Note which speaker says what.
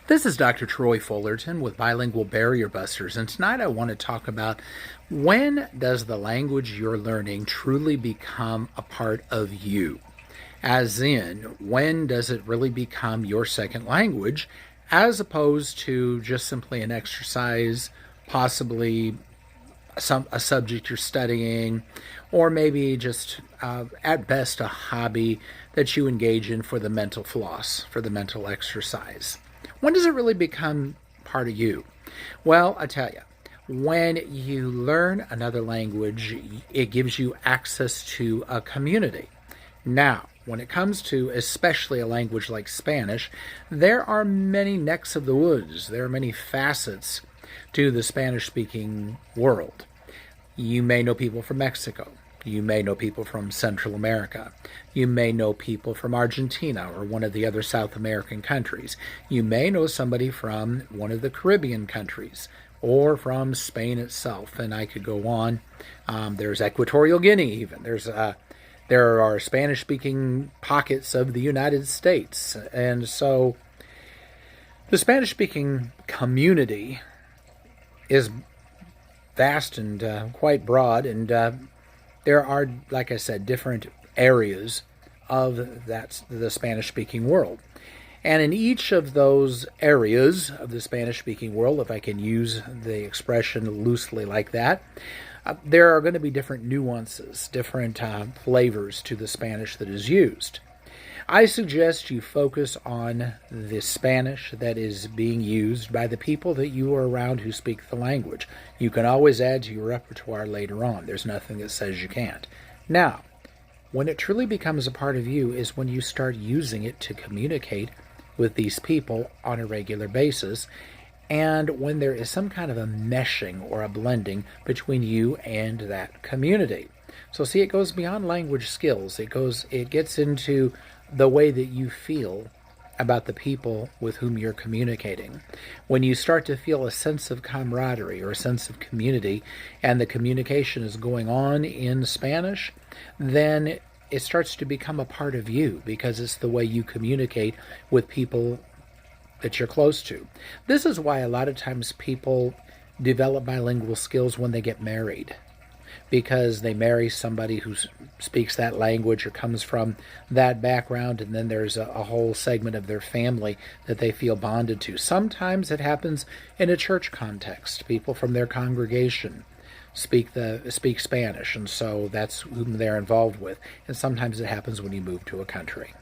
Speaker 1: This is Dr. Troy Fullerton with Bilingual Barrier Busters, and tonight I want to talk about when does the language you're learning truly become a part of you? As in, when does it really become your second language as opposed to just simply an exercise, possibly a subject you're studying, or maybe just at best a hobby that you engage in for the mental floss, for the mental exercise. When does it really become part of you? Well, I tell you, when you learn another language, it gives you access to a community. Now, when it comes to especially a language like Spanish, there are many necks of the woods. There are many facets to the Spanish-speaking world. You may know people from Mexico. You may know people from Central America. You may know people from Argentina or one of the other South American countries. You may know somebody from one of the Caribbean countries or from Spain itself, and I could go on. There's Equatorial Guinea even. There are Spanish-speaking pockets of the United States. And so the Spanish-speaking community is vast and quite broad, and there are, like I said, different areas of the Spanish-speaking world. And in each of those areas of the Spanish-speaking world, if I can use the expression loosely like that, there are going to be different nuances, different flavors to the Spanish that is used. I suggest you focus on the Spanish that is being used by the people that you are around who speak the language. You can always add to your repertoire later on. There's nothing that says you can't. Now, when it truly becomes a part of you is when you start using it to communicate with these people on a regular basis, and when there is some kind of a meshing or a blending between you and that community. So see, it goes beyond language skills. It gets into the way that you feel about the people with whom you're communicating. When you start to feel a sense of camaraderie or a sense of community, and the communication is going on in Spanish, then it starts to become a part of you because it's the way you communicate with people that you're close to. This is why a lot of times people develop bilingual skills when they get married, because they marry somebody who speaks that language or comes from that background, and then there's a whole segment of their family that they feel bonded to. Sometimes it happens in a church context. People from their congregation speak Spanish, and so that's whom they're involved with. And sometimes it happens when you move to a country.